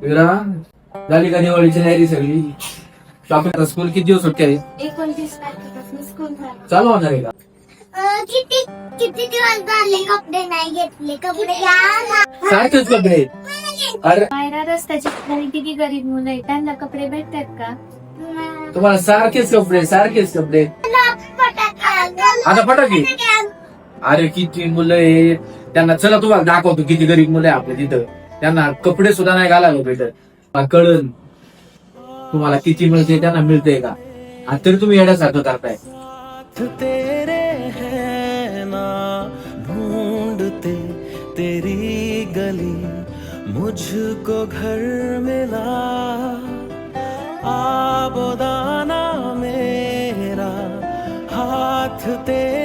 विरा, झाली का दिवाळीची तयारी सगळी? शॉपिंग स्कूल किती दिवस सुट्टी आहे? 29 तारखेपासून स्कूल झालं. चालू होणार आहे का? किती किती दिवस झाले कपडे नाही घेतले. कपडे घ्या ना. सारखेच कपडे. अरे मायरा रस्त्याची खाली किती गरीब मुलं आहेत, त्यांना कपडे भेटतात का? तुम्हाला सारखेच कपडे. आता फटाके. अरे किती मुलं आहे त्यांना, चला तुम्हाला दाखवतो किती गरीब मुलं आहे आपल्या तिथं. त्यांना कपडे सुद्धा नाही घालायला भेटत. मला कळन तुम्हाला किती मिळते, त्यांना मिळते का? आणि तरी तुम्ही येण्यासारखं करताय. तेरे हैं ना ढूंढते तेरी गली, मुझको घर मिला आबोदाना मेरा, हाथ तेरे